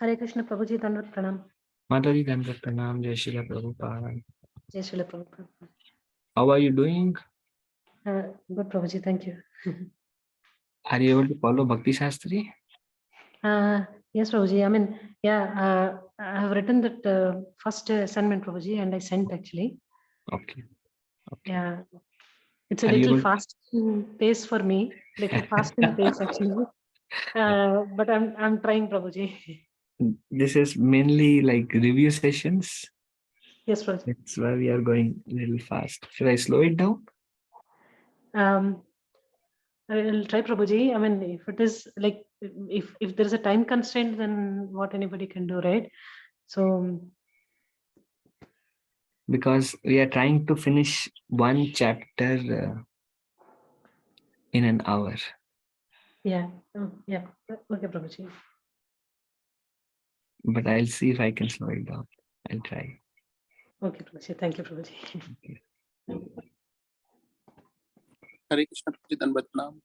Hare Krishna Prabhuji, Dandavat Pranam. Mataji Dandavat Pranam, Jai Srila Prabhupada. Jai Srila Prabhupada. How are you doing? Good Prabhuji, thank you. Are you able to follow Bhakti Shastri? Yes, Prabhuji. I mean, yeah, I have written that first assignment, Prabhuji, and I sent actually. Okay. Yeah, it's a Are you little able- fast pace for me, little fast in pace actually. But I'm trying, Prabhuji. This is mainly like review sessions. Yes, Prabhuji. That's why we are going a little fast. Should I slow it down? I will try, Prabhuji. I mean, if it is like, if there is a time constraint, then what anybody can do, right? So, Because we are trying to finish one chapter in an hour. yeah, yeah. Okay, Prabhuji. But I'll see if I can slow it down. I'll try. Okay, Prabhuji. Thank you, Prabhuji. Okay. Hare Krishna Prabhuji, Dandavat Pranam.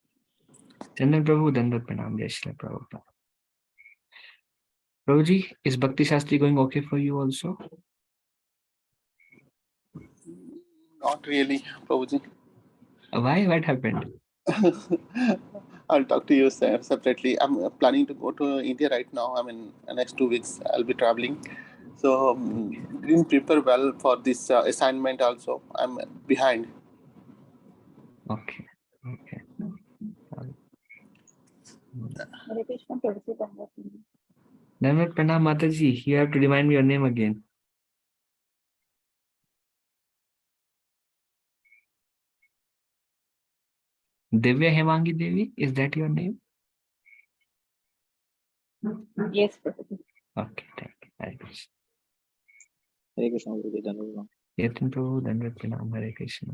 Chandan Prabhu, Dandavat Pranam, Jai Srila Prabhupada. Prabhuji, is Bhakti Shastri going okay for you also? Not really, Prabhuji. Why? What happened? I'll talk to you separately. I'm planning to go to India right now. I mean, next 2 weeks I'll be traveling. So didn't prepare well for this assignment. Also, I'm behind. Okay. Okay. Hare Krishna Prabhuji, Dandavat Pranam. Dandavat Pranam Mataji, you have to remind me your name again. Divya Hemangi Devi, is that your name? Yes, Prabhuji. Okay, thank you. Hare Krishna. Hare Krishna Prabhuji, Dandavat Pranam. Yatin Prabhu, Dandavat Pranam, Hare Krishna.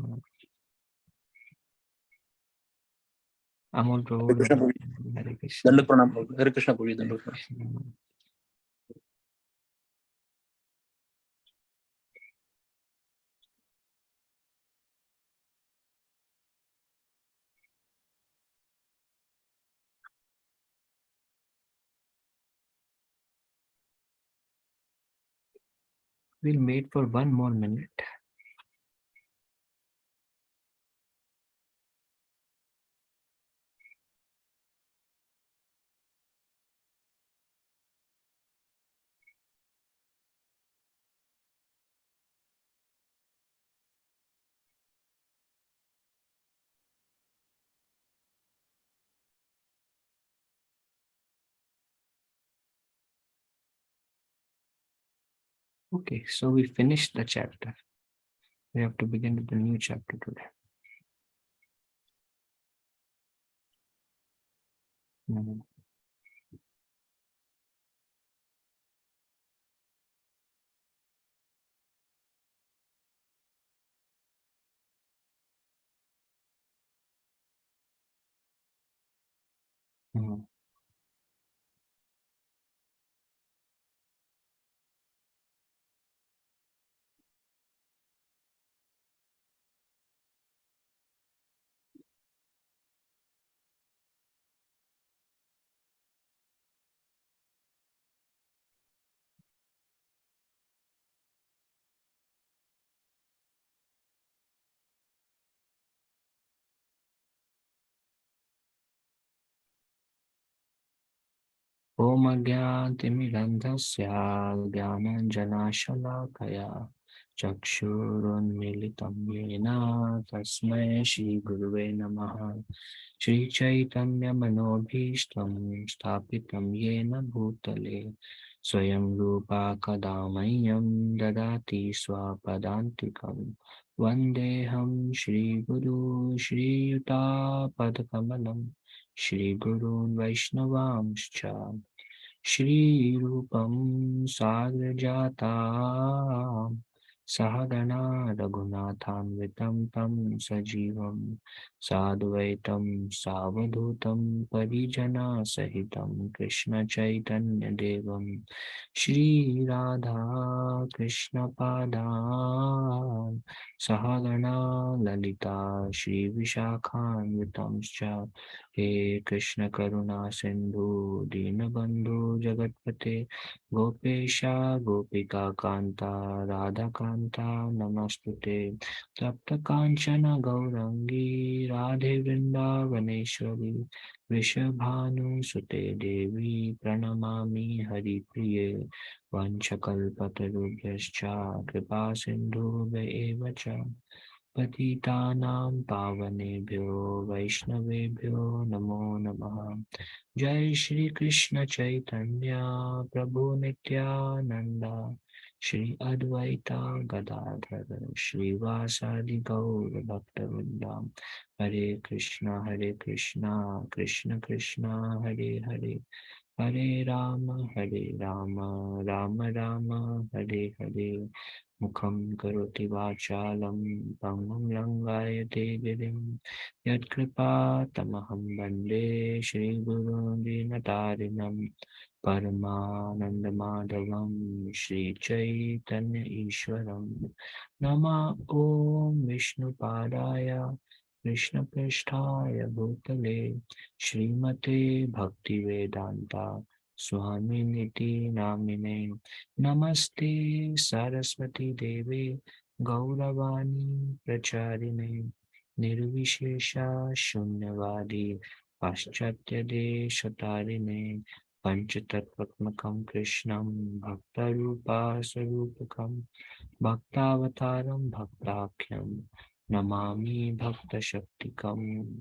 Amol Prabhu, Hare Krishna Hare Krishna. Dandavat Pranam Prabhuji. Hare Krishna Prabhuji, Dandavat Pranam. We'll wait for 1 more minute. Okay, so we finished the chapter. We have to begin with the new chapter today. Mhm. Mhm. Om Agyantimirandhasya Gyananjanashalakaya Chakshurunmilitam Yena Tasmai Shri Guruve Namaha Shri Chaitanya Manobhishtam Sthapitam Yena Bhutale Swayam Rupa Kadamayam Dadati Swapadantikam Vandeham Shri Guru Shri Yuta Padakamalam Shri Gurun Vaishnavamscha Shri Rupam Sagrajata Sahagana Raghunathanvitam tam sajivam sadvaitam savadhutam parijana sahitam Krishna Chaitanya Devam Shri Radha Krishna Padan Sahagana Lalita Shri Vishakhanvitamscha He Krishna Karuna Sindhu Dinabandhu Jagatpate Gopesha Gopika Kanta Radha Kanta Namastute Tapta Kanchana Gaurangi Radhe Vrindavaneshwari Vrishabhanu Sute Devi Pranamami Hari Priye Vanchakalpatarubhyascha Kripa Sindhu Evacha Patitanam Pavanebhyo Vaishnavebhyo Namo Namaha Jai Shri Krishna Chaitanya Prabhu Nityananda Shri Advaita Gadadhar Shri Vasadi Gaur Bhaktavindam Hare Krishna Krishna Krishna Hare Hare Hare Rama Rama Rama Hare Hare Mukham karoti vachalam pangam langayate girim Yat kripa tamaham bande Shri Guru Dinatarinam Paramananda Madhavam Shri Chaitanya Ishwaram Nama Om Vishnu Padaya Krishna Pristhaya Bhutale Srimate Bhakti Vedanta Swami Niti Namine Namaste Saraswati Devi Gauravani Pracharine Nirvishesha Shunyavadi Paschatya Deshatarine Panchatattvatmakam Krishnam Bhaktarupa Sarupakam Bhaktavataram Bhaktakyam Namami Bhakta Shaktikam.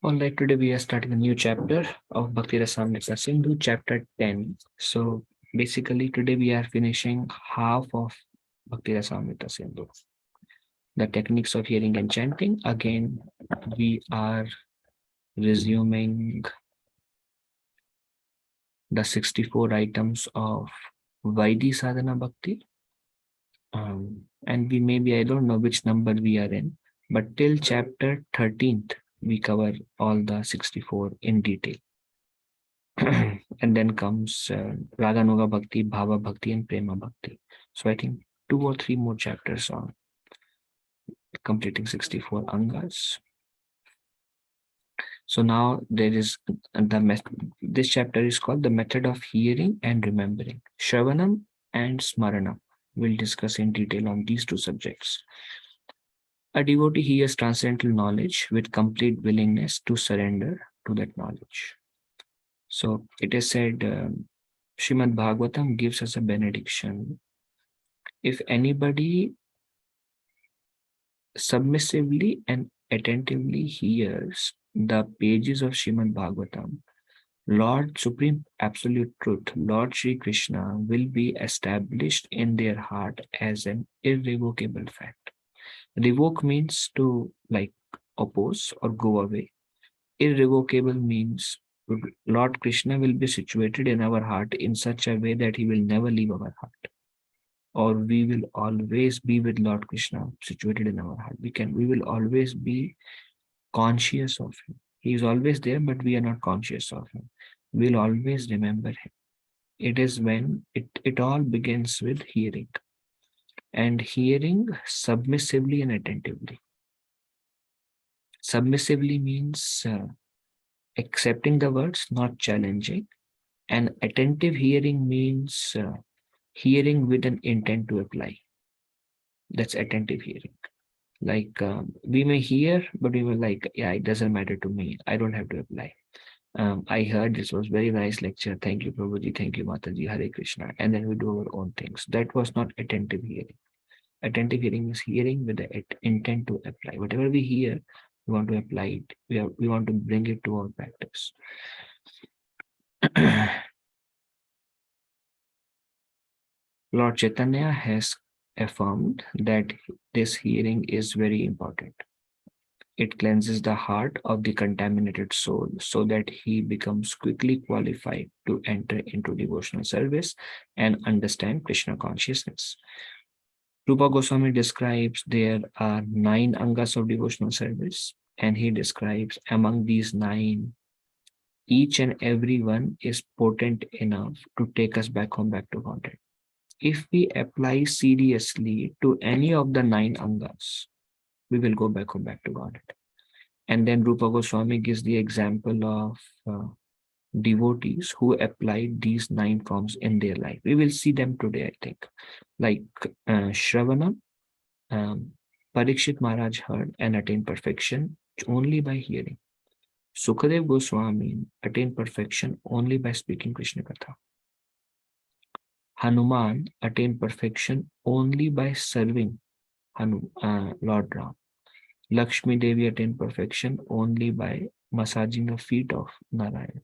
Alright, today we are starting a new chapter of Bhakti Rasamrita Sindhu, chapter 10. So basically today we are finishing half of Bhakti Rasamrita Sindhu. The techniques of hearing and chanting. Again, we are resuming the 64 items of Vaidhi Sadhana Bhakti. And we maybe, I don't know which number we are in, but till chapter 13th, we cover all the 64 in detail. And then comes Raga Nuga Bhakti, Bhava Bhakti, and Prema Bhakti. So I think 2 or 3 more chapters on completing 64 Angas. So now there is this chapter is called the method of hearing and remembering. Shravanam and Smaranam. We'll discuss in detail on these 2 subjects. A devotee hears transcendental knowledge with complete willingness to surrender to that knowledge. So it is said, Srimad Bhagavatam gives us a benediction. If anybody submissively and attentively hears the pages of Srimad Bhagavatam, Lord Supreme Absolute Truth, Lord Shri Krishna will be established in their heart as an irrevocable fact. Revoke means to oppose or go away. Irrevocable means Lord Krishna will be situated in our heart in such a way that he will never leave our heart. Or we will always be with Lord Krishna situated in our heart. We will always be conscious of him. He is always there, but we are not conscious of him. We'll always remember him. It is when it all begins with hearing. And hearing submissively and attentively. Submissively means accepting the words, not challenging. And attentive hearing means hearing with an intent to apply. That's attentive hearing. We may hear, but we were yeah, it doesn't matter to me. I don't have to apply. I heard this was very nice lecture. Thank you, Prabhuji. Thank you, Mataji. Hare Krishna. And then we do our own things. That was not attentive hearing. Attentive hearing is hearing with the intent to apply. Whatever we hear, we want to apply it. We want to bring it to our practice. Lord Chaitanya has affirmed that this hearing is very important. It cleanses the heart of the contaminated soul so that he becomes quickly qualified to enter into devotional service and understand Krishna consciousness. Rupa Goswami describes there are 9 angas of devotional service, and he describes among these 9, each and every one is potent enough to take us back home, back to Godhead. If we apply seriously to any of the 9 angas, we will go back home, back to Godhead. And then Rupa Goswami gives the example of devotees who applied these 9 forms in their life. We will see them today, I think. Like Shravana, Parikshit Maharaj heard and attained perfection only by hearing. Sukadev Goswami attained perfection only by speaking Krishna Katha. Hanuman attained perfection only by serving Lord Ram. Lakshmi Devi attained perfection only by massaging the feet of Narayana.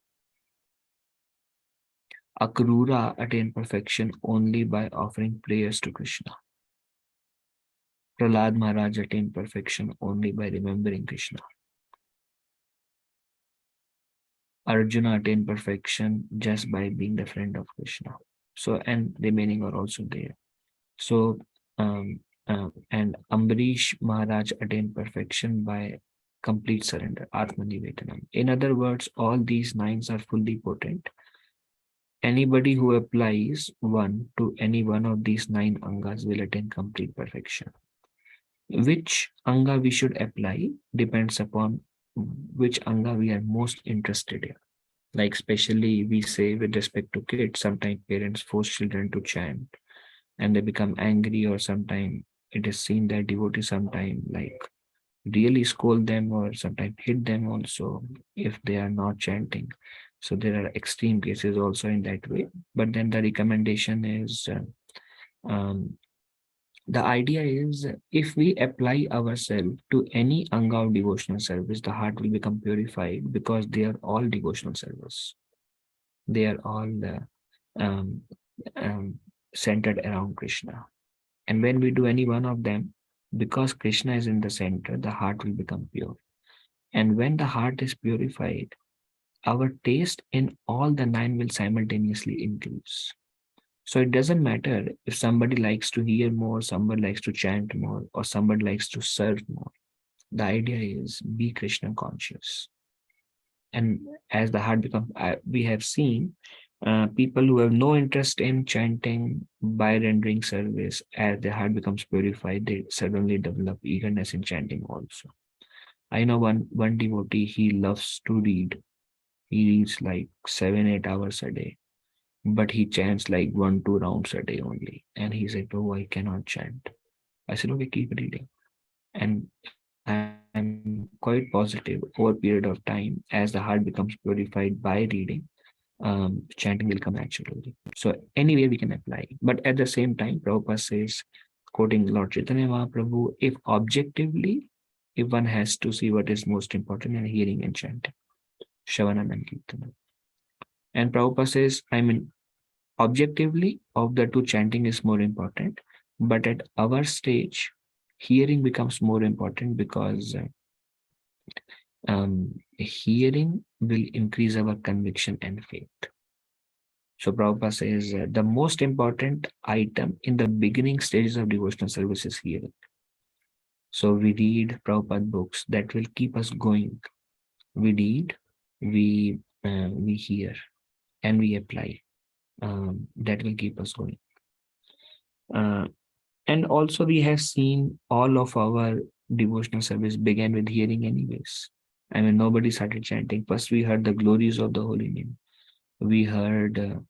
Akrura attained perfection only by offering prayers to Krishna. Prahlad Maharaj attained perfection only by remembering Krishna. Arjuna attained perfection just by being the friend of Krishna. So, and remaining are also there. So, and Ambarish Maharaj attained perfection by complete surrender, Atmanivedanam. In other words, all these 9 are fully potent. Anybody who applies one to any one of these 9 angas will attain complete perfection. Which anga we should apply depends upon which anga we are most interested in. Like especially we say with respect to kids, sometimes parents force children to chant and they become angry, or sometimes it is seen that devotees sometimes like really scold them or sometimes hit them also if they are not chanting. So there are extreme cases also in that way. But then the recommendation is the idea is if we apply ourselves to any anga of devotional service, the heart will become purified because they are all devotional service. They are all um, centered around Krishna. And when we do any one of them, because Krishna is in the center, the heart will become pure. And when the heart is purified, our taste in all the 9 will simultaneously increase. So it doesn't matter if somebody likes to hear more, somebody likes to chant more, or somebody likes to serve more. The idea is be Krishna conscious. And as the heart becomes, we have seen people who have no interest in chanting by rendering service, as their heart becomes purified, they suddenly develop eagerness in chanting also. I know one devotee, he loves to read. He reads like 7-8 hours a day, but he chants like 1-2 rounds a day only. And he said, "Oh, I cannot chant." I said, "Okay, keep reading." And I'm quite positive over a period of time, as the heart becomes purified by reading, chanting will come naturally. So anywhere we can apply. But at the same time, Prabhupada says, quoting Lord Chaitanya Mahaprabhu, if objectively, if one has to see what is most important in hearing and chanting, Shravanam and Kirtanam. And Prabhupada says, I mean, objectively, of the two, chanting is more important. But at our stage, hearing becomes more important because hearing will increase our conviction and faith. So Prabhupada says the most important item in the beginning stages of devotional service is hearing. So we read Prabhupada books that will keep us going. We read, we hear, and we apply. That will keep us going. And also we have seen all of our devotional service began with hearing anyways. I mean, nobody started chanting. First, we heard the glories of the holy name. We heard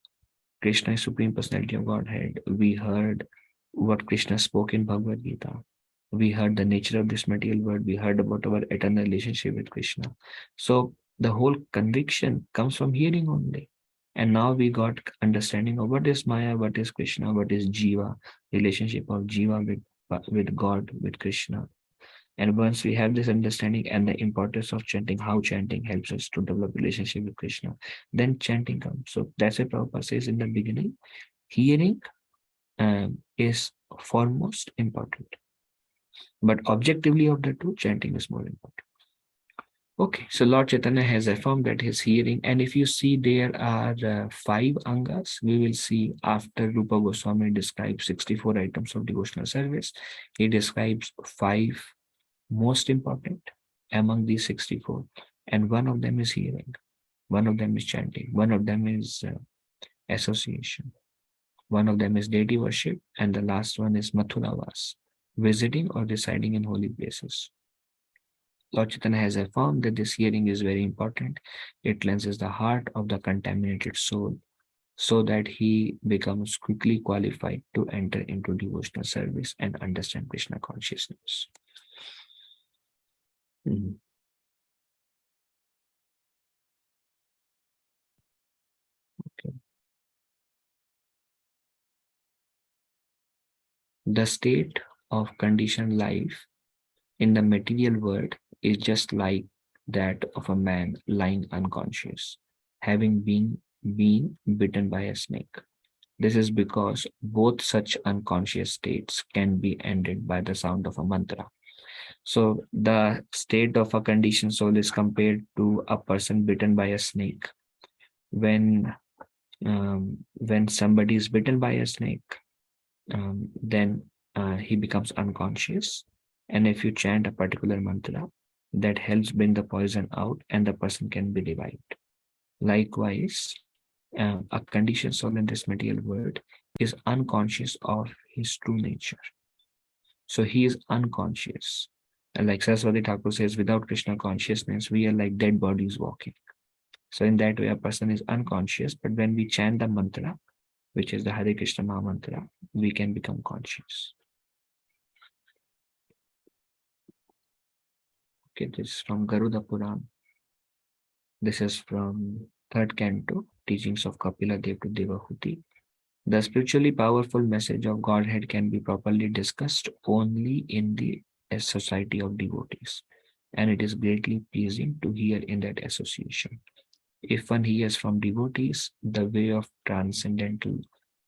Krishna is Supreme Personality of Godhead. We heard what Krishna spoke in Bhagavad Gita. We heard the nature of this material world. We heard about our eternal relationship with Krishna. So the whole conviction comes from hearing only. And now we got understanding of what is Maya, what is Krishna, what is Jiva, relationship of Jiva with God, with Krishna. And once we have this understanding and the importance of chanting, how chanting helps us to develop relationship with Krishna, then chanting comes. So that's what Prabhupada says in the beginning. Hearing is foremost important. But objectively of the two, chanting is more important. Okay, so Lord Chaitanya has affirmed that his hearing, and if you see there are 5 angas, we will see after Rupa Goswami describes 64 items of devotional service, he describes 5 most important among these 64, and one of them is hearing, one of them is chanting, one of them is association, one of them is deity worship, and the last one is Mathuravas, visiting or residing in holy places. Lord Chaitanya has affirmed that this hearing is very important. It cleanses the heart of the contaminated soul so that he becomes quickly qualified to enter into devotional service and understand Krishna consciousness. Mhm. Okay. The state of conditioned life in the material world is just like that of a man lying unconscious, having been bitten by a snake. This is because both such unconscious states can be ended by the sound of a mantra. So the state of a conditioned soul is compared to a person bitten by a snake. When somebody is bitten by a snake, then he becomes unconscious. And if you chant a particular mantra, that helps bring the poison out and the person can be revived. Likewise, a conditioned soul in this material world is unconscious of his true nature. So he is unconscious. And like Saraswati Thakur says, without Krishna consciousness, we are like dead bodies walking. So in that way, a person is unconscious, but when we chant the mantra, which is the Hare Krishna Maha Mantra, we can become conscious. Okay, this is from Garuda Puran. This is from 3rd canto, Teachings of Kapila Dev to Devahuti. The spiritually powerful message of Godhead can be properly discussed only in the society of devotees, and it is greatly pleasing to hear in that association. If one hears from devotees, the way of transcendental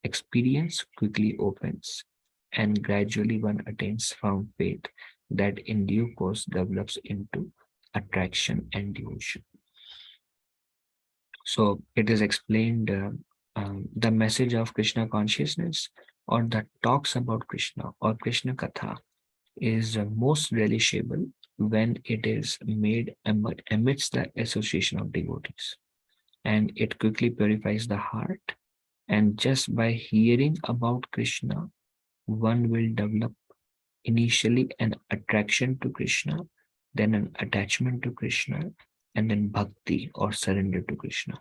experience quickly opens, and gradually one attains firm faith that in due course develops into attraction and devotion. So it is explained the message of Krishna consciousness or that talks about Krishna or Krishna Katha is most relishable when it is made amidst the association of devotees, and it quickly purifies the heart. And just by hearing about Krishna, one will develop initially an attraction to Krishna, then an attachment to Krishna, and then bhakti or surrender to Krishna.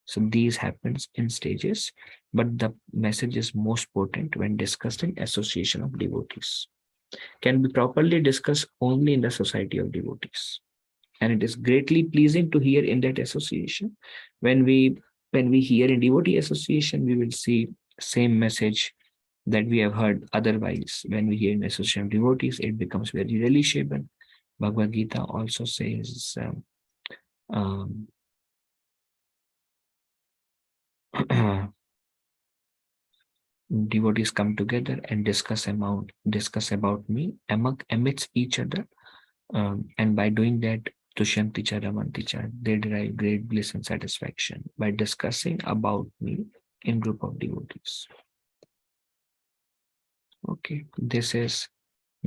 So these happens in stages, but the message is most potent when discussed in association of devotees. Can be properly discussed only in the society of devotees. And it is greatly pleasing to hear in that association. When we hear in devotee association, we will see same message that we have heard otherwise. When we hear in association of devotees, it becomes very relishable. Bhagavad Gita also says devotees come together and discuss about me amidst each other, and by doing that, Tushanti cha Ramanti cha, they derive great bliss and satisfaction by discussing about me in group of devotees. Okay, this is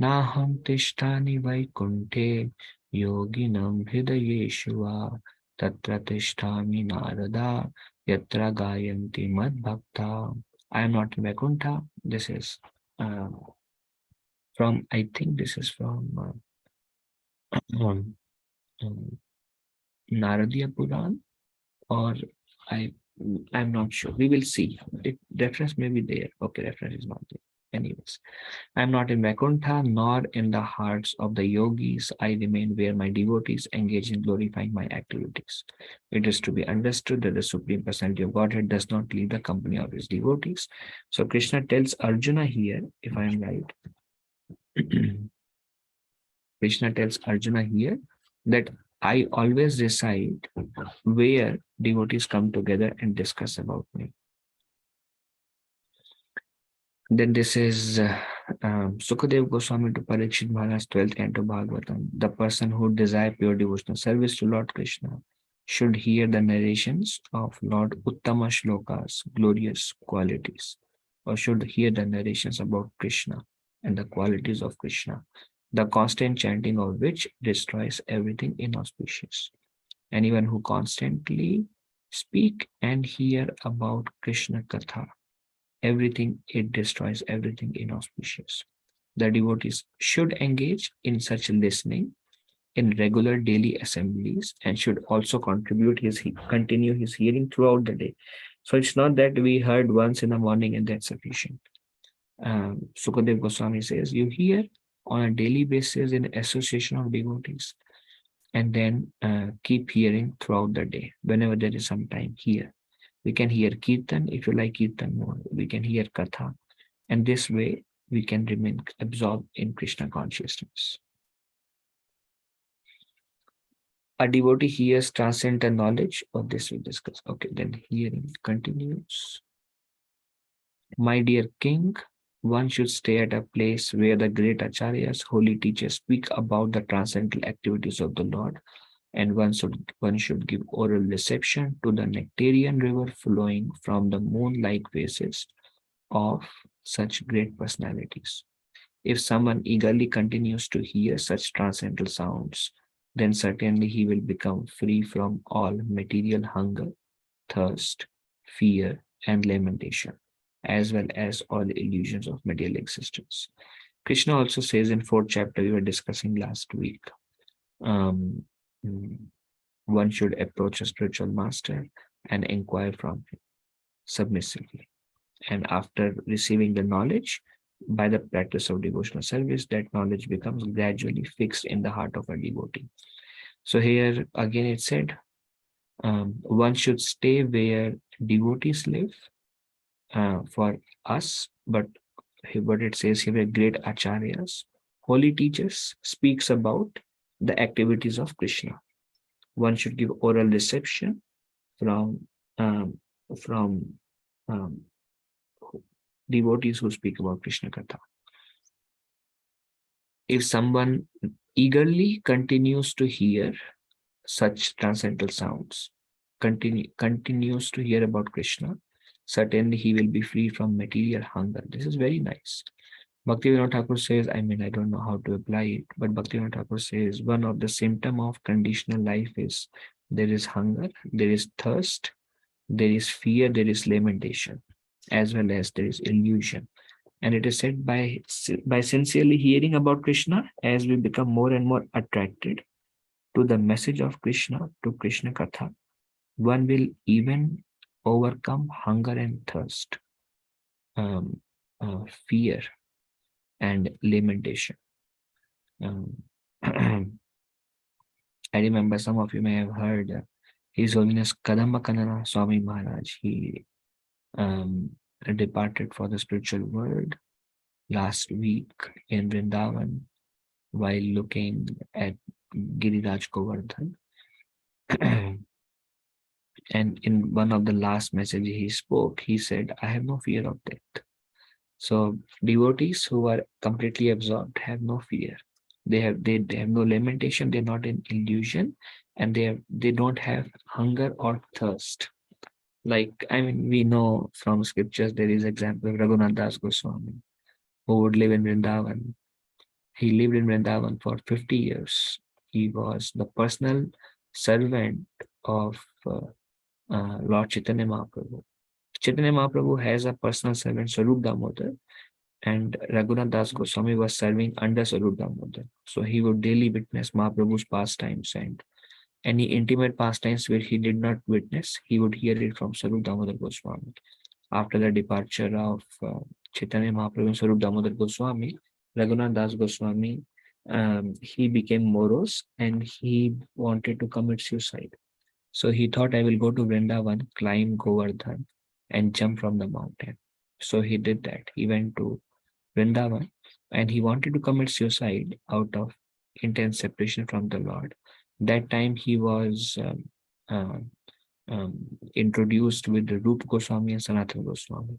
Naham Tishtani Vaikunte Yoginam Hridayeshua Tatra Tishtami Narada Yatra Gayanti Mad Bhakta. I am not in Vaikuntha. This is from, I think this is from Naradiya Puran, or I'm not sure. We will see. Reference may be there. Okay, reference is not there. Anyways, I'm not in Vaikuntha nor in the hearts of the yogis. I remain where my devotees engage in glorifying my activities. It is to be understood that the Supreme Personality of Godhead does not leave the company of his devotees. So Krishna tells Arjuna here, if I am right, Krishna tells Arjuna here that I always reside where devotees come together and discuss about me. Then this is Sukadev Goswami to Parikshit Maharaj 12th Canto Bhagavatam. The person who desires pure devotional service to Lord Krishna should hear the narrations of Lord Uttama Shlokas, glorious qualities, or should hear the narrations about Krishna and the qualities of Krishna, the constant chanting of which destroys everything inauspicious. Anyone who constantly speak and hear about Krishna Katha, it destroys everything inauspicious. The devotees should engage in such listening in regular daily assemblies and should also continue his hearing throughout the day. So it's not that we heard once in the morning and that's sufficient. Sukadev Goswami says you hear on a daily basis in association of devotees, and then keep hearing throughout the day. Whenever there is some time, here we can hear Kirtan. If you like Kirtan more, we can hear Katha, and this way we can remain absorbed in Krishna consciousness. A devotee hears transcendental knowledge. Of this we discuss. Okay, then hearing continues. My dear king, one should stay at a place where the great acharyas, holy teachers, speak about the transcendental activities of the Lord, and one should give oral reception to the nectarian river flowing from the moon-like faces of such great personalities. If someone eagerly continues to hear such transcendental sounds, then certainly he will become free from all material hunger, thirst, fear, and lamentation, as well as all the illusions of material existence. Krishna also says in 4th chapter we were discussing last week, one should approach a spiritual master and inquire from him submissively. And after receiving the knowledge, by the practice of devotional service, that knowledge becomes gradually fixed in the heart of a devotee. So here again it said, one should stay where devotees live for us, but what it says here, great acharyas, holy teachers, speaks about the activities of Krishna. One should give oral reception from devotees who speak about Krishna Katha. If someone eagerly continues to hear such transcendental sounds, continues to hear about Krishna, certainly he will be free from material hunger. This is very nice. Bhaktivinoda Thakur says, I don't know how to apply it, but Bhaktivinoda Thakur says one of the symptoms of conditional life is there is hunger, there is thirst, there is fear, there is lamentation, as well as there is illusion. And it is said by sincerely hearing about Krishna, as we become more and more attracted to the message of Krishna, to Krishna Katha, one will even overcome hunger and thirst, fear and lamentation. I remember some of you may have heard His Holiness Kadamba Kanana Swami Maharaj. He departed for the spiritual world last week in Vrindavan while looking at Giriraj Govardhan. And in one of the last messages he spoke, he said, I have no fear of death. So devotees who are completely absorbed have no fear. They have no lamentation, they're not in illusion, and they don't have hunger or thirst. Like, we know from scriptures there is example of Raghunath Das Goswami, who would live in Vrindavan. He lived in Vrindavan for 50 years. He was the personal servant of Lord Chaitanya Mahaprabhu. Chaitanya Mahaprabhu has a personal servant, Swarup Damodar, and Raghunath Das Goswami was serving under Swarup Damodar. So he would daily witness Mahaprabhu's pastimes, and any intimate pastimes where he did not witness, he would hear it from Swarup Damodar Goswami. After the departure of Chaitanya Mahaprabhu and Swarup Damodar Goswami, Raghunath Das Goswami, he became morose and he wanted to commit suicide. So he thought, I will go to Vrindavan, climb Govardhan and jump from the mountain. So he did that. He went to Vrindavan and he wanted to commit suicide out of intense separation from the Lord. That time he was introduced with the Rupa Goswami and Sanatana Goswami.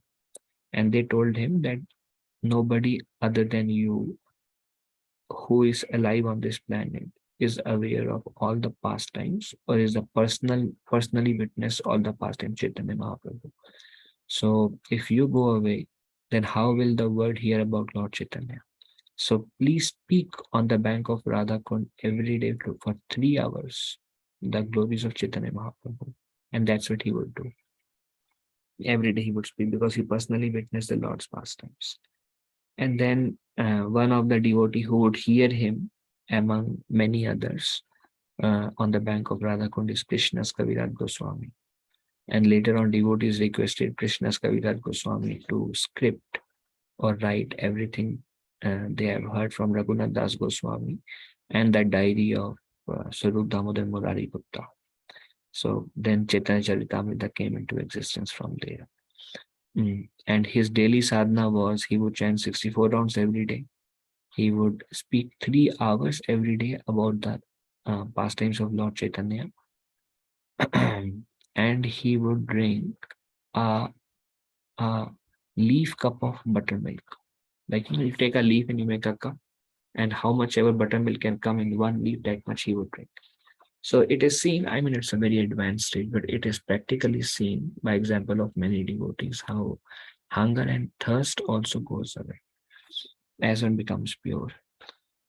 And they told him that nobody other than you who is alive on this planet is aware of all the pastimes or is the personally witness all the pastime Chaitanya Mahaprabhu. So if you go away, then how will the world hear about Lord Chaitanya? So please speak on the bank of Radha Kund every day for 3 hours, the glories of Chaitanya Mahaprabhu. And that's what he would do. Every day he would speak because he personally witnessed the Lord's pastimes. And then one of the devotee who would hear him among many others on the bank of Radha Kund is Krishna's Kaviraj Goswami. And later on, devotees requested Krishna's Kaviraj Goswami to script or write everything they have heard from Raghunath Das Goswami and the diary of Swarup Damodar Murari Gupta. So then Chaitanya Charitamrita came into existence from there. And his daily sadhana was he would chant 64 rounds every day. He would speak 3 hours every day about the pastimes of Lord Chaitanya. And he would drink a leaf cup of buttermilk. Like you take a leaf and you make a cup, and how much ever buttermilk can come in one leaf, that much he would drink. So it is seen, I mean, it's a very advanced stage, but it is practically seen by example of many devotees how hunger and thirst also goes away as one becomes pure.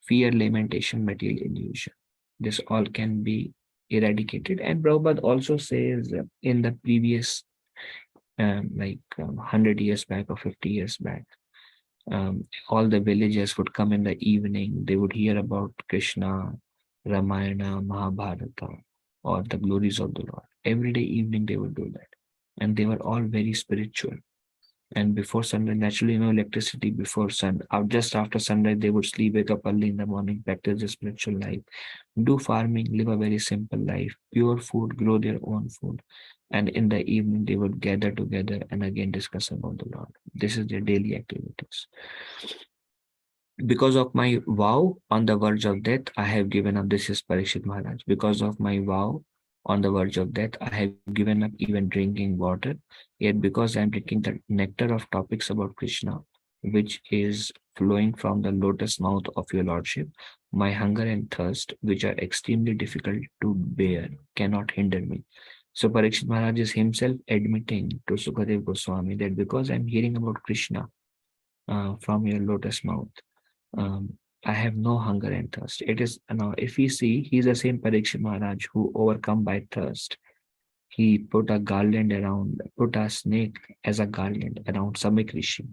Fear, lamentation, material illusion. This all can be eradicated. And Prabhupada also says in the previous 100 years back or 50 years back, all the villagers would come in the evening. They would hear about Krishna, Ramayana, Mahabharata, or the glories of the Lord. Every day evening they would do that. And they were all very spiritual. And before sunrise, naturally, electricity before sun, just after sunrise, they would sleep, wake up early in the morning, practice the spiritual life, do farming, live a very simple life, pure food, grow their own food. And in the evening, they would gather together and again discuss about the Lord. This is their daily activities. Because of my vow on the verge of death, I have given up. This is Parikshit Maharaj. Because of my vow on the verge of death, I have given up even drinking water. Yet because I am drinking the nectar of topics about Krishna, which is flowing from the lotus mouth of your lordship, my hunger and thirst, which are extremely difficult to bear, cannot hinder me. So Parikshit Maharaj is himself admitting to Sukadev Goswami that because I am hearing about Krishna from your lotus mouth, I have no hunger and thirst. It is now, if we see, he's the same Parikshit Maharaj who overcome by thirst. He put a garland around, put a snake as a garland around Samik Rishi.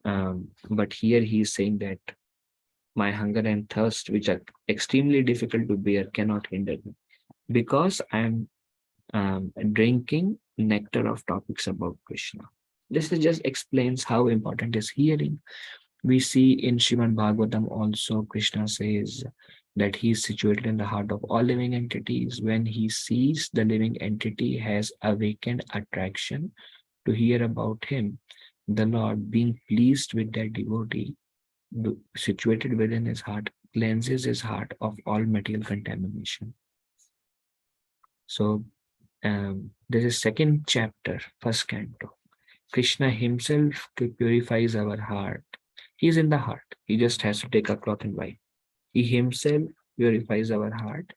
But here he is saying that my hunger and thirst, which are extremely difficult to bear, cannot hinder me because I am drinking nectar of topics about Krishna. This just explains how important is hearing. We see in Srimad Bhagavatam also Krishna says that he is situated in the heart of all living entities. When he sees the living entity has awakened attraction to hear about him, the Lord, being pleased with that devotee situated within his heart, cleanses his heart of all material contamination. So this is second chapter, first canto. Krishna himself purifies our heart. He is in the heart. He just has to take a cloth and wipe. He himself purifies our heart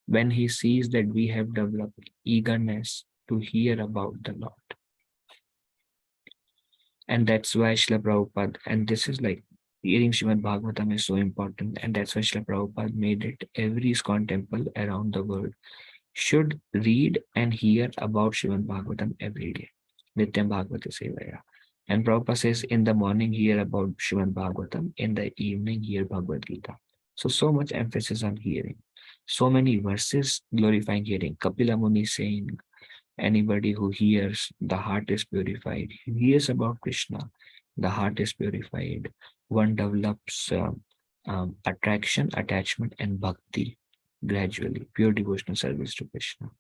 when he sees that we have developed eagerness to hear about the Lord. And that's why Srila Prabhupada, and this is like hearing Srimad Bhagavatam is so important, and that's why Srila Prabhupada made it every ISKCON temple around the world should read and hear about Srimad Bhagavatam every day. Nityam Bhagavata Sevaya. And Prabhupada says in the morning hear about Srimad Bhagavatam, in the evening hear Bhagavad Gita. So much emphasis on hearing. So many verses glorifying hearing. Kapila Muni saying, anybody who hears, the heart is purified. He hears about Krishna, the heart is purified. One develops attraction, attachment, and bhakti gradually. Pure devotional service to Krishna.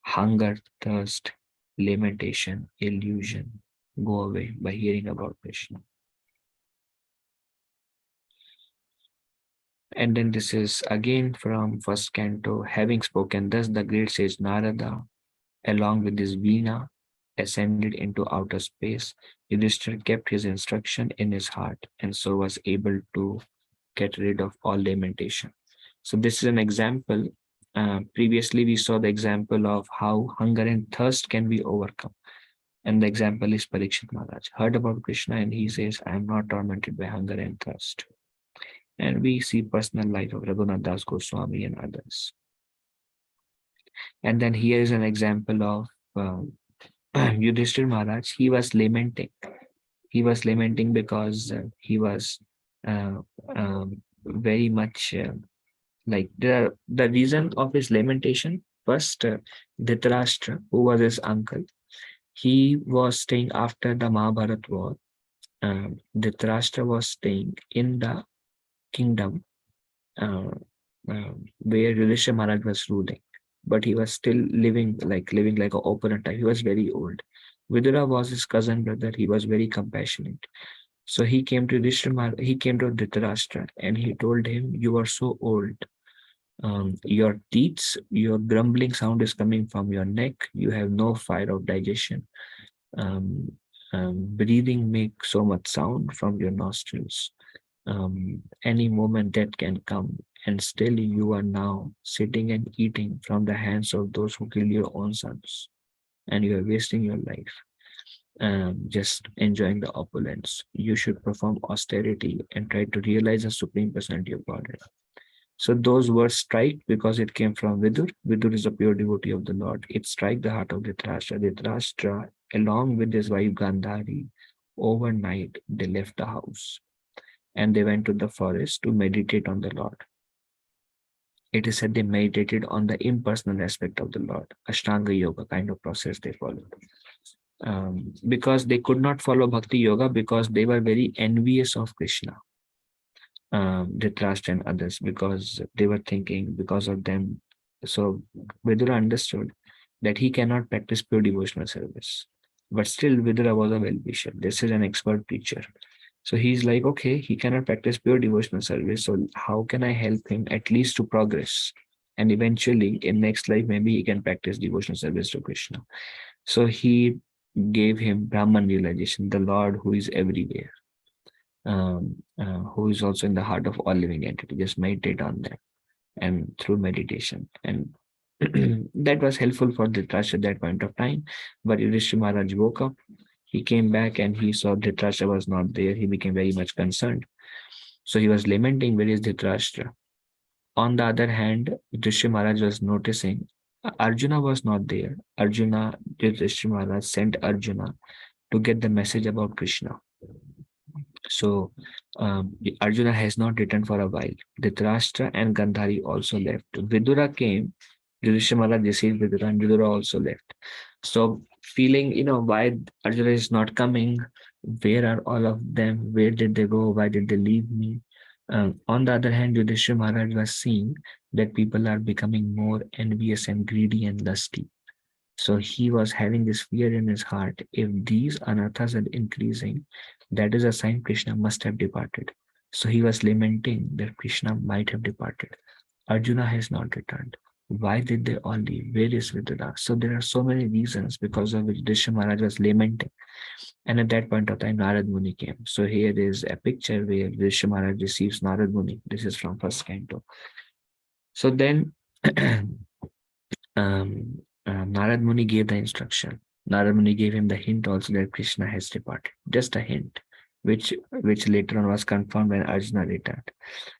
Hunger, thirst, lamentation, illusion go away by hearing about Krishna. And then this is again from first canto. Having spoken thus, the great sage Narada, along with his Veena, ascended into outer space. Yudhishthira kept his instruction in his heart and so was able to get rid of all lamentation. So this is an example. Previously, we saw the example of how hunger and thirst can be overcome. And the example is Parikshit Maharaj. Heard about Krishna and he says, I am not tormented by hunger and thirst. And we see personal life of Raghunath Das Goswami and others. And then here is an example of Yudhishthira Maharaj. He was lamenting. He was lamenting because he was very much like the reason of his lamentation. First, Dhritarashtra, who was his uncle, he was staying after the Mahabharat war. Dhritarashtra was staying in the kingdom where Yudhishthira Maharaj was ruling, but he was still living like an opponent type. He was very old. Vidura was his cousin brother. He was very compassionate. So he came to Dhritarashtra and he told him, you are so old. Your teeth, your grumbling sound is coming from your neck. You have no fire of digestion. Breathing makes so much sound from your nostrils. Any moment that can come, and still you are now sitting and eating from the hands of those who kill your own sons, and you are wasting your life just enjoying the opulence. You should perform austerity and try to realize the Supreme Personality of Godhead. So those words strike because it came from Vidur. Vidur is a pure devotee of the Lord. It strike the heart of Dhritarashtra. Dhritarashtra, along with his wife Gandhari, overnight they left the house and they went to the forest to meditate on the Lord. It is said they meditated on the impersonal aspect of the Lord, Ashtanga Yoga kind of process they followed. Because they could not follow Bhakti Yoga because they were very envious of Krishna, Dhritarashtra and others, because they were thinking because of them. So Vidura understood that he cannot practice pure devotional service. But still Vidura was a well-wisher. This is an expert preacher. So he's like, okay, he cannot practice pure devotional service. So how can I help him at least to progress? And eventually in next life, maybe he can practice devotional service to Krishna. So he gave him Brahman realization, the Lord who is everywhere, who is also in the heart of all living entity. Just meditate on that and through meditation. And that was helpful for Dhritarashtra at that point of time. But Yudhishthira Maharaj woke up. He came back and he saw Dhritarashtra was not there. He became very much concerned. So he was lamenting, where is Dhritarashtra? On the other hand, Yudhishthira Maharaj was noticing Arjuna was not there. Yudhishthira Maharaj sent Arjuna to get the message about Krishna. So Arjuna has not returned for a while. Dhritarashtra and Gandhari also left. Vidura came. Yudhishthira Maharaj received Vidura and Vidura also left. So feeling, why Arjuna is not coming? Where are all of them? Where did they go? Why did they leave me? On the other hand, Yudhishthira Maharaj was seeing that people are becoming more envious and greedy and lusty. So he was having this fear in his heart. If these anarthas are increasing, that is a sign Krishna must have departed. So he was lamenting that Krishna might have departed. Arjuna has not returned. Why did they all leave? Where is Vidura? So there are so many reasons because of which Yudhishthira Maharaj was lamenting. And at that point of time, Narad Muni came. So here is a picture where Yudhishthira Maharaj receives Narad Muni. This is from first canto. So then Narad Muni gave the instruction. Narad Muni gave him the hint also that Krishna has departed. Just a hint, which later on was confirmed when Arjuna returned.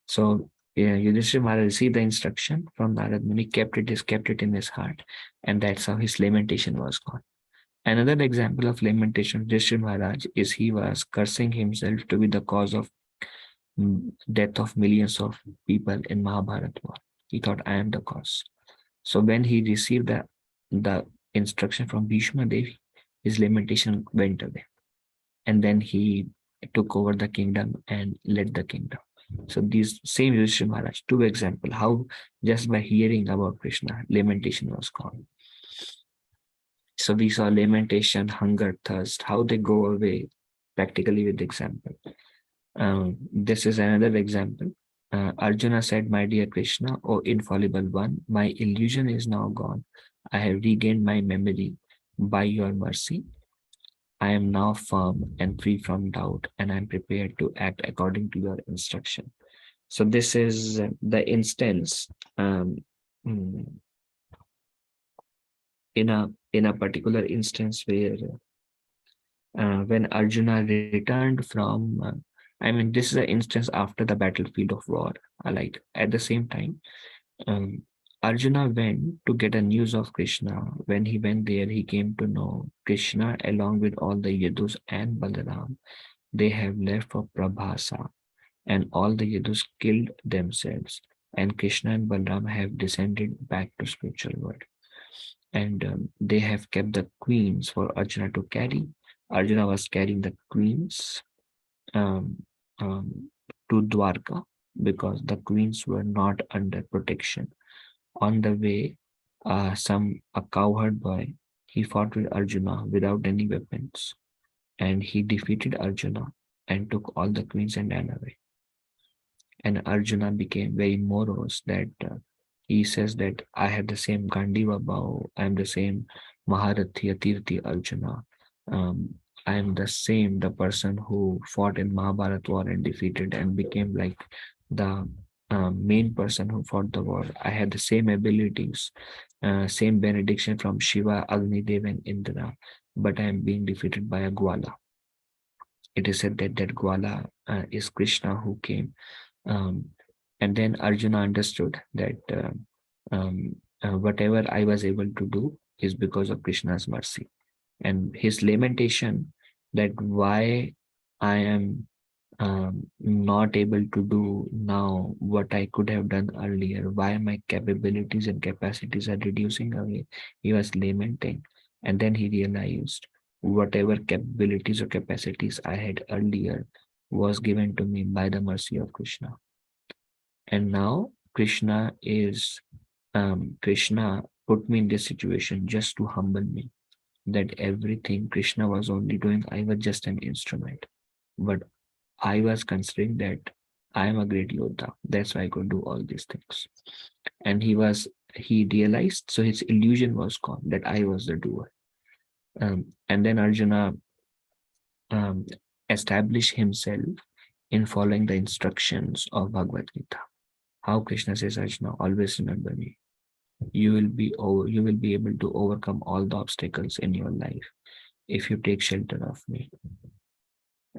So Yudhishthira Maharaj received the instruction from Narad Muni, kept it in his heart, and that's how his lamentation was gone. Another example of lamentation of Yudhishthira Maharaj is he was cursing himself to be the cause of death of millions of people in Mahabharata war. He thought, I am the cause. So when he received the instruction from Bhishma Devi, his lamentation went away. And then he took over the kingdom and led the kingdom. So these same Yudhishthira Maharaj, two examples, how just by hearing about Krishna, lamentation was gone. So we saw lamentation, hunger, thirst, how they go away practically with example. This is another example. Arjuna said, my dear Krishna, O infallible one, my illusion is now gone. I have regained my memory by your mercy. I am now firm and free from doubt, and I am prepared to act according to your instruction. So this is the instance um, mm, in a particular instance where when Arjuna returned from, I mean, this is an instance after the battlefield of war. Like at the same time, um, Arjuna went to get a news of Krishna. When he went there, he came to know Krishna along with all the Yadus and Balaram. They have left for Prabhasa, and all the Yadus killed themselves. And Krishna and Balaram have descended back to spiritual world. And they have kept the queens for Arjuna to carry. Arjuna was carrying the queens um, to Dwarka because the queens were not under protection. On the way, a cowherd boy, he fought with Arjuna without any weapons, and he defeated Arjuna and took all the queens and ran away. And Arjuna became very morose that he says that I have the same Gandiva bow, I am the same Maharathi Tirthi Arjuna. I am the person who fought in Mahabharat war and defeated and became like the main person who fought the war. I had the same abilities, same benediction from Shiva, Agni Dev and Indra, but I am being defeated by a Gwala. It is said that Gwala is Krishna who came. And then Arjuna understood that whatever I was able to do is because of Krishna's mercy. And his lamentation that why I am not able to do now what I could have done earlier, why my capabilities and capacities are reducing away, he was lamenting. And then he realized whatever capabilities or capacities I had earlier was given to me by the mercy of Krishna. And now Krishna put me in this situation just to humble me, that everything Krishna was only doing, I was just an instrument. But I was considering that I am a great Yodha. That's why I could do all these things. And he realized, so his illusion was gone, that I was the doer. And then Arjuna established himself in following the instructions of Bhagavad Gita. How Krishna says, Arjuna, always remember me. You will be able to overcome all the obstacles in your life if you take shelter of me.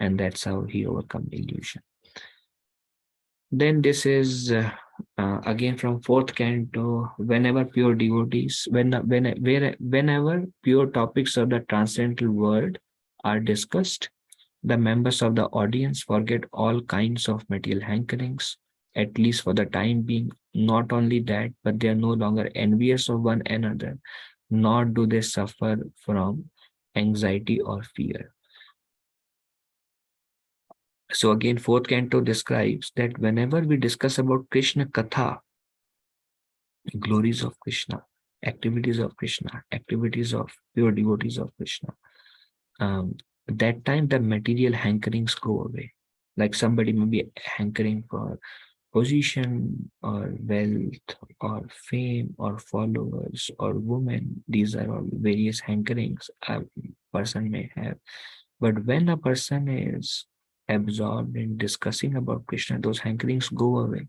And that's how he overcome illusion. Then this is again from 4th canto. Whenever pure devotees, whenever pure topics of the transcendental world are discussed, the members of the audience forget all kinds of material hankerings, at least for the time being. Not only that, but they are no longer envious of one another, nor do they suffer from anxiety or fear. So again, 4th canto describes that whenever we discuss about Krishna Katha, glories of Krishna, activities of Krishna, activities of pure devotees of Krishna, that time the material hankerings go away. Like somebody may be hankering for position or wealth or fame or followers or women. These are all various hankerings a person may have. But when a person is absorbed in discussing about Krishna, those hankerings go away,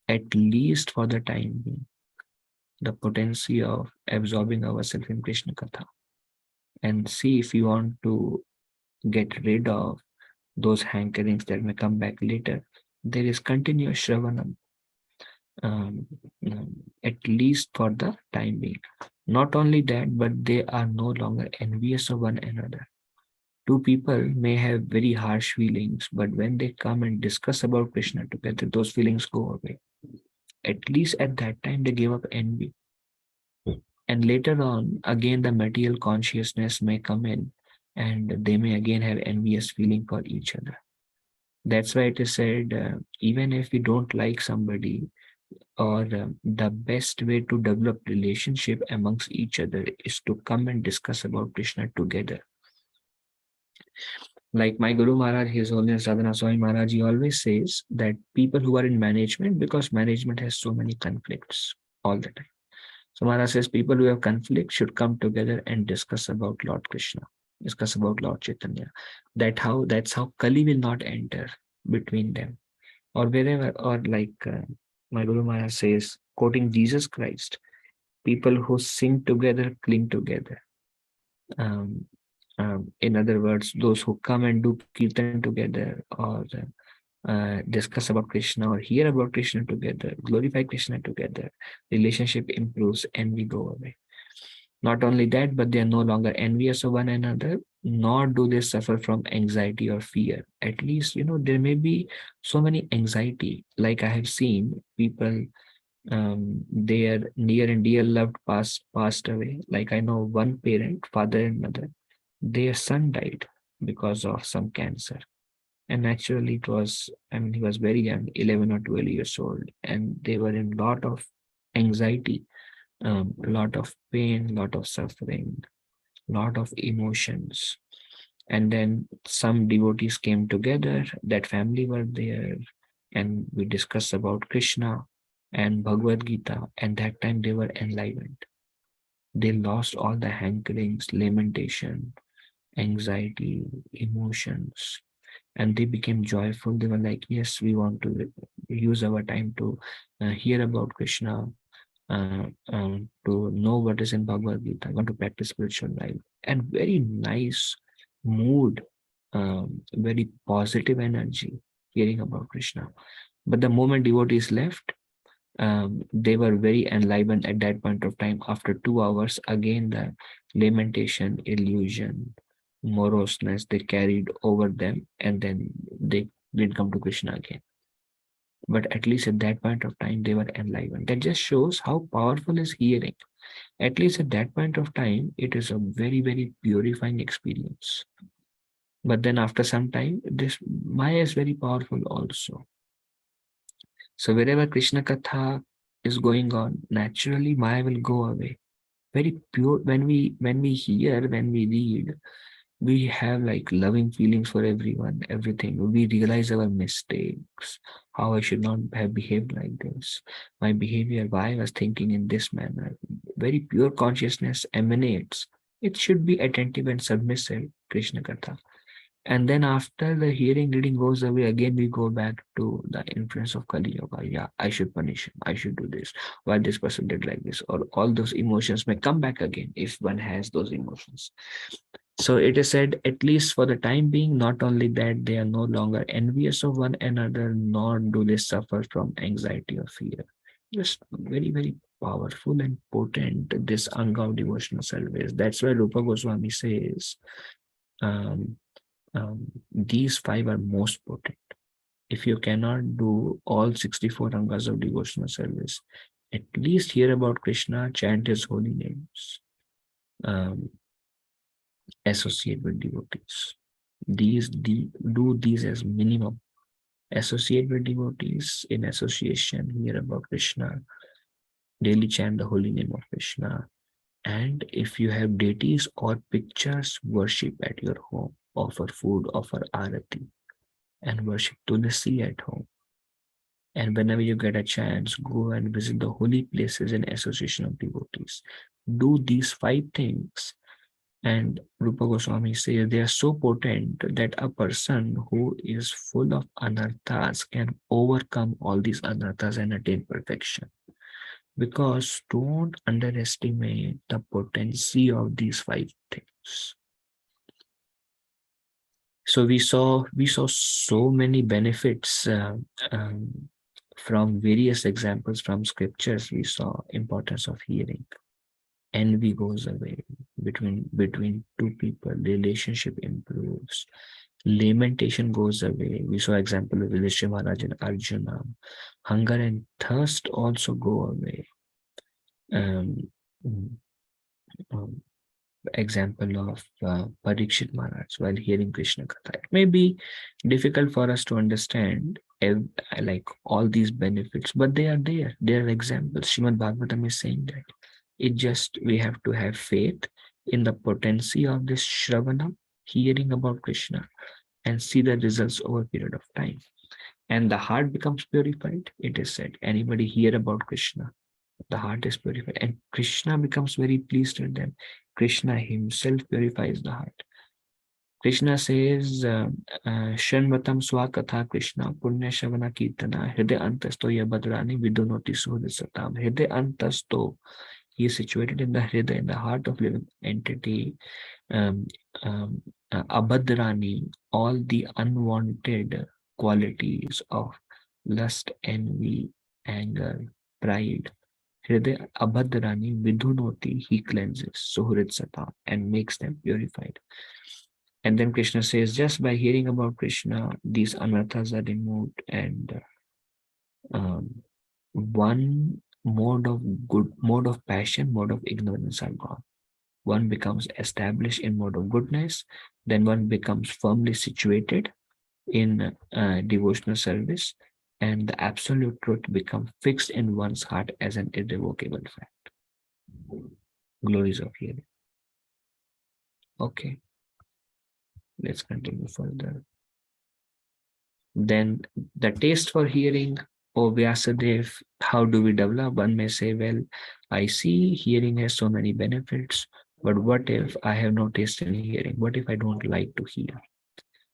at least for the time being. The potency of absorbing ourselves in Krishna Katha, and see if you want to get rid of those hankerings that may come back later. There is continuous Shravanam, at least for the time being. Not only that, but they are no longer envious of one another. Two people may have very harsh feelings, but when they come and discuss about Krishna together, those feelings go away. At least at that time, they give up envy. And later on, again, the material consciousness may come in and they may again have envious feeling for each other. That's why it is said, even if we don't like somebody, or the best way to develop relationship amongst each other is to come and discuss about Krishna together. Like my Guru Maharaj, His Holiness Sadhana Swami Maharaj, he always says that people who are in management, because management has so many conflicts all the time. So Maharaj says people who have conflict should come together and discuss about Lord Krishna. discuss about Lord Chaitanya. That's how Kali will not enter between them. Or wherever, or like my Guru Maharaj says, quoting Jesus Christ, people who sing together cling together. Um, in other words, those who come and do kirtan together, or discuss about Krishna, or hear about Krishna together, glorify Krishna together, relationship improves and we go away. Not only that, but they are no longer envious of one another, nor do they suffer from anxiety or fear. At least, there may be so many anxiety. Like I have seen people, their near and dear loved passed away. Like I know one parent, father and mother, their son died because of some cancer. And naturally, he was very young, 11 or 12 years old, and they were in lot of anxiety, a lot of pain, lot of suffering, lot of emotions. And then some devotees came together, that family were there, and we discussed about Krishna and Bhagavad Gita, and that time they were enlivened. They lost all the hankerings, lamentation, anxiety, emotions, and they became joyful. They were like, yes, we want to use our time to hear about Krishna, to know what is in Bhagavad Gita. I want to practice spiritual life. And very nice mood, very positive energy hearing about Krishna. But the moment devotees left, they were very enlivened at that point of time. After 2 hours, again the lamentation, illusion, moroseness, they carried over them, and then they did come to Krishna again. But at least at that point of time, they were enlivened. That just shows how powerful is hearing. At least at that point of time, it is a very, very purifying experience. But then after some time, this Maya is very powerful also. So wherever Krishna Katha is going on, naturally Maya will go away. Very pure. When we hear, when we read, we have like loving feelings for everyone, everything. We realize our mistakes, how I should not have behaved like this, my behavior, why I was thinking in this manner. Very pure consciousness emanates. It should be attentive and submissive, Krishna Katha. And then after the hearing reading goes away, again we go back to the influence of Kali Yoga. Yeah, I should punish him. I should do this. Why this person did like this? Or all those emotions may come back again if one has those emotions. So it is said, at least for the time being, not only that they are no longer envious of one another, nor do they suffer from anxiety or fear. Just very, very powerful and potent, this Anga of devotional service. That's why Rupa Goswami says, these 5 are most potent. If you cannot do all 64 Angas of devotional service, at least hear about Krishna, chant his holy names, associate with devotees. Do these as minimum. Associate with devotees, in association, hear about Krishna, daily chant the holy name of Krishna. And if you have deities or pictures, worship at your home. Offer food, offer arati, and worship Tulasi at home. And whenever you get a chance, go and visit the holy places in association of devotees. Do these 5 things. And Rupa Goswami says they are so potent that a person who is full of anarthas can overcome all these anarthas and attain perfection. Because don't underestimate the potency of these 5 things. So we saw so many benefits from various examples from scriptures. We saw importance of hearing. Envy goes away between 2 people. Relationship improves. Lamentation goes away. We saw example of Yudhishthira Maharaj and Arjuna. Hunger and thirst also go away. Example of Parikshit Maharaj while hearing Krishna Katha. It may be difficult for us to understand like all these benefits, but they are there. They are examples. Srimad Bhagavatam is saying that. It just, we have to have faith in the potency of this Shravana, hearing about Krishna, and see the results over a period of time. And the heart becomes purified. It is said, anybody hear about Krishna, the heart is purified, and Krishna becomes very pleased with them. Krishna himself purifies the heart. Krishna says, Shanvatam Swakatha Krishna Punya Shavana Kirtana Hriday Antasto Yabhadrani Vidunoti Suhrisatam. Hriday Antasto, he is situated in the Hriday, in the heart of living entity. um, Abhadrani, all the unwanted qualities of lust, envy, anger, pride. Hriday Abhadrani Vidunoti, he cleanses, Suhrit and makes them purified. And then Krishna says, just by hearing about Krishna, these anarthas are removed, and one mode of passion, mode of ignorance are gone. One becomes established in mode of goodness, then one becomes firmly situated in devotional service, and the absolute truth becomes fixed in one's heart as an irrevocable fact. Glories of hearing. Okay, let's continue further. Then the taste for hearing, oh Vyasadev, how do we develop? One may say, well, I see hearing has so many benefits, but what if I have no taste in hearing? What if I don't like to hear?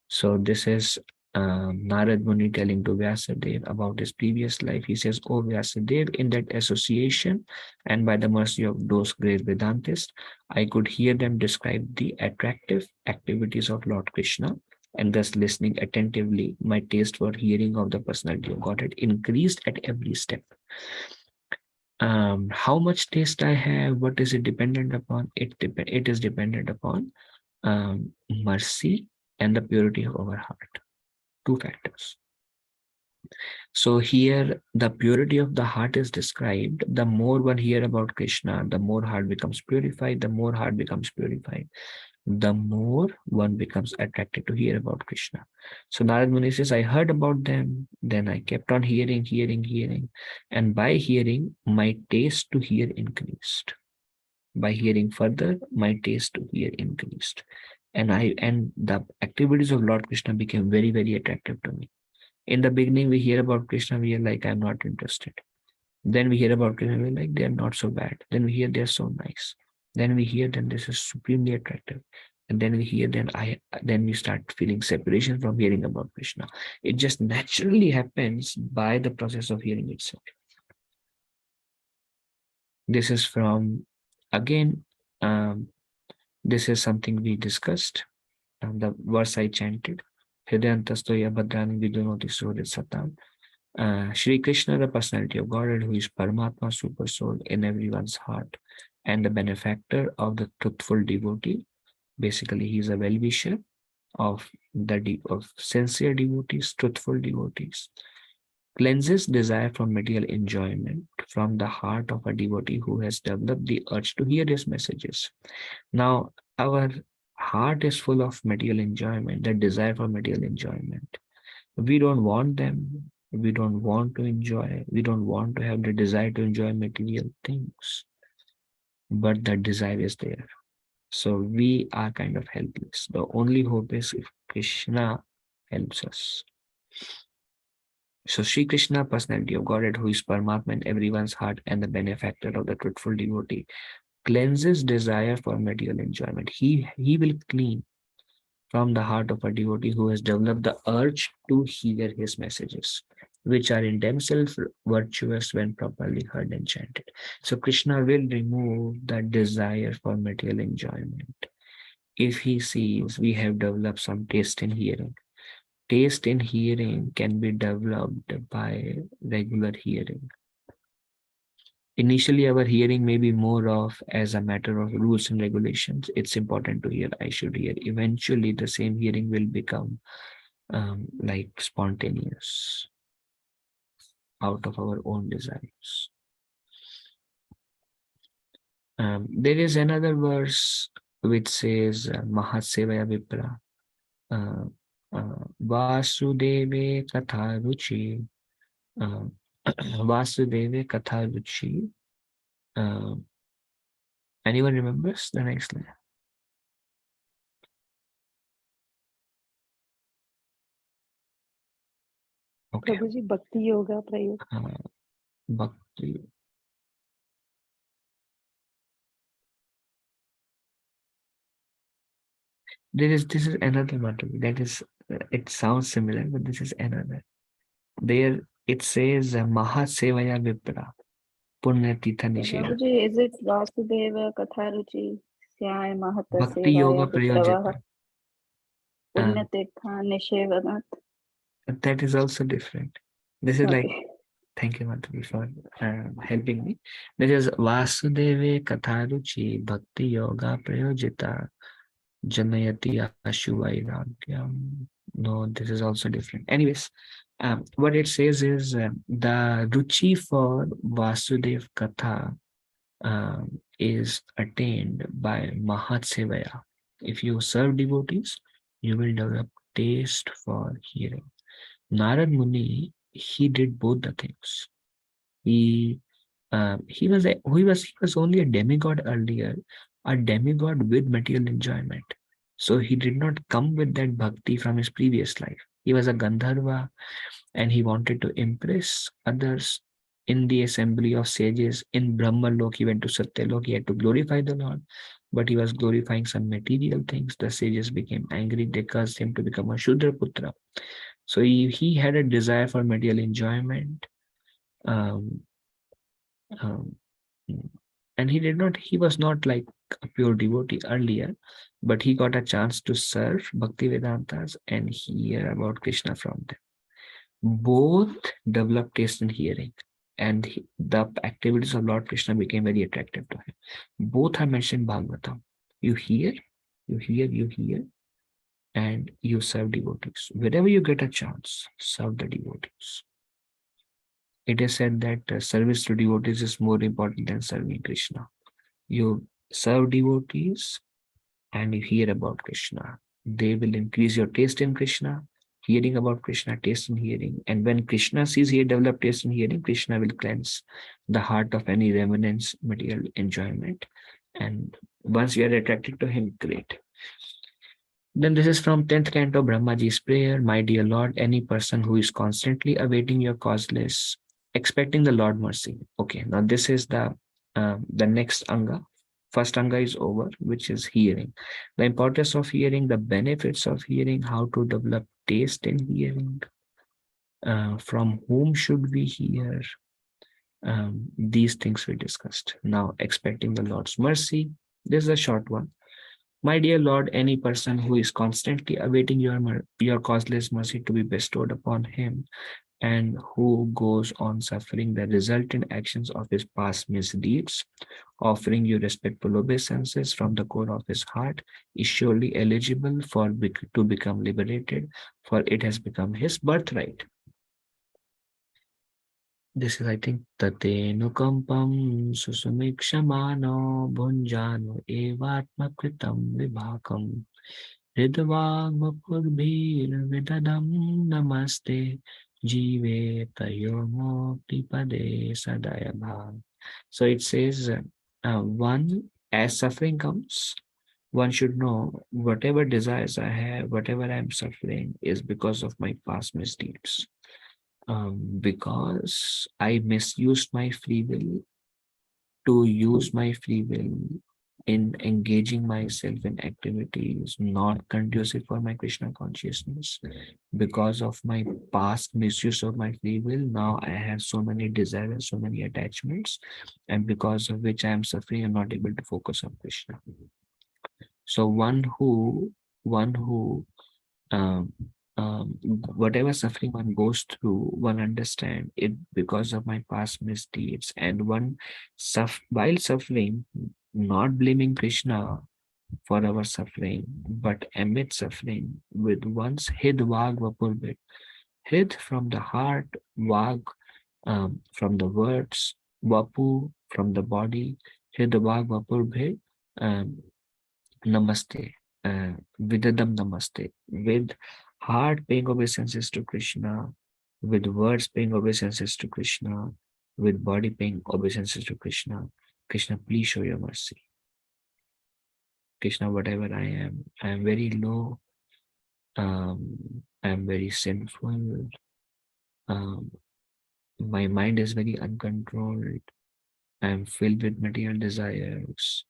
So this is Narad Muni telling to Vyasadeva about his previous life. He says, oh Vyasadeva, in that association and by the mercy of those great Vedantists, I could hear them describe the attractive activities of Lord Krishna, and thus listening attentively, my taste for hearing of the personality of Godhead increased at every step. How much taste I have, what is it dependent upon? It is dependent upon mercy and the purity of our heart. Two factors. So here the purity of the heart is described. The more one hear about Krishna, the more heart becomes purified. The more heart becomes purified, the more one becomes attracted to hear about Krishna. So Narad Muni says, I heard about them, then I kept on hearing, and by hearing, my taste to hear increased. By hearing further, my taste to hear increased. And the activities of Lord Krishna became very, very attractive to me. In the beginning, we hear about Krishna, we are like, I'm not interested. Then we hear about Krishna, we're like, they're not so bad. Then we hear they're so nice. Then we hear then this is supremely attractive. And then we hear then we start feeling separation from hearing about Krishna. It just naturally happens by the process of hearing itself. This is from, again, this is something we discussed. The verse I chanted, Hridayantastoya Bhadrani Vidunoti Surit Satam. Shri Krishna, the personality of Godhead, who is Paramatma, super soul in everyone's heart, and the benefactor of the truthful devotee. Basically, he is a well-wisher of sincere devotees, truthful devotees. Cleanses desire from material enjoyment from the heart of a devotee who has developed the urge to hear his messages. Now, our heart is full of material enjoyment, the desire for material enjoyment. We don't want them. We don't want to enjoy. We don't want to have the desire to enjoy material things. But the desire is there. So we are kind of helpless. The only hope is if Krishna helps us. So Sri Krishna, personality of Godhead, who is Paramatma in everyone's heart and the benefactor of the truthful devotee, cleanses desire for material enjoyment. He will clean from the heart of a devotee who has developed the urge to hear his messages, which are in themselves virtuous when properly heard and chanted. So Krishna will remove the desire for material enjoyment if he sees we have developed some taste in hearing. Taste in hearing can be developed by regular hearing. Initially, our hearing may be more of as a matter of rules and regulations. It's important to hear, I should hear. Eventually, the same hearing will become like spontaneous, out of our own desires. There is another verse which says, Mahatsevaya Vipra, Vasudeve Katha Ruchi, Vasudeve Katha Ruchi. Anyone remembers the next line? Okay. Prabhuji, Bhakti Yoga Prayog. Bhakti. this is another matter that is it sounds similar, but this is another. There it says Mahasevaya Vipra Punya Titha Nisheda Prabhuji, is it Vasudeva Katharuchi Syai Mahata Bhakti Sevaya Yoga Vipravaha Prayojita. Punyatirtha Nishevanat? That is also different. This is like, Okay. thank you, Madhuri, for helping me. This is Vasudeve Katharuchi Bhakti Yoga Prayojita Janayati Ashuvairagyam. No, this is also different. Anyways, what it says is the Ruchi for Vasudev Katha is attained by Mahat Sevaya. If you serve devotees, you will develop taste for hearing. Narad Muni, he did both the things. He was only a demigod earlier, a demigod with material enjoyment. So he did not come with that bhakti from his previous life. He was a Gandharva and he wanted to impress others in the assembly of sages. In Brahma Lok, he went to Satyalok, he had to glorify the Lord, but he was glorifying some material things. The sages became angry, they cursed him to become a Shudra Putra. So he had a desire for material enjoyment. Um, um, and he was not like a pure devotee earlier, but he got a chance to serve Bhakti Vedantas and hear about Krishna from them. Both developed taste in hearing, and the activities of Lord Krishna became very attractive to him. Both are mentioned in Bhagavatam. You hear, and you serve devotees. Wherever you get a chance, serve the devotees. It is said that service to devotees is more important than serving Krishna. You serve devotees and you hear about Krishna. They will increase your taste in Krishna, hearing about Krishna, taste in hearing. And when Krishna sees he developed taste in hearing, Krishna will cleanse the heart of any remnants, material enjoyment. And once you are attracted to him, great. Then this is from 10th canto, Brahmaji's prayer. My dear Lord, any person who is constantly awaiting your causeless, expecting the Lord mercy. Okay, now this is the next anga. First anga is over, which is hearing. The importance of hearing, the benefits of hearing, how to develop taste in hearing, from whom should we hear, these things we discussed. Now, expecting the Lord's mercy. This is a short one. My dear Lord, any person who is constantly awaiting your causeless mercy to be bestowed upon him and who goes on suffering the resultant actions of his past misdeeds, offering you respectful obeisances from the core of his heart, is surely eligible to become liberated, for it has become his birthright. This is, I think, Tatenukampam Susumikshamano Bhunjano Evatma Kritam Vibhakam Hridvagmapurbhir Vidadam Namaste Jive Tayomo Tipade Sadayabha. So it says, one, as suffering comes, one should know whatever desires I have, whatever I am suffering is because of my past misdeeds. Because I misused my free will to use my free will in engaging myself in activities not conducive for my Krishna consciousness. Because of my past misuse of my free will, now I have so many desires, so many attachments, and because of which I am suffering and not able to focus on Krishna. So one who um, whatever suffering one goes through, one understand it because of my past misdeeds, and one while suffering, not blaming Krishna for our suffering, but amid suffering with one's hid vag vapurbit, hid from the heart, vag from the words, vapu from the body, hid vag vapurbit, namaste, vidadam namaste, with heart paying obeisances to Krishna, with words paying obeisances to Krishna, with body paying obeisances to Krishna. Krishna, please show your mercy. Krishna, whatever I am very low, I am very sinful, my mind is very uncontrolled, I am filled with material desires,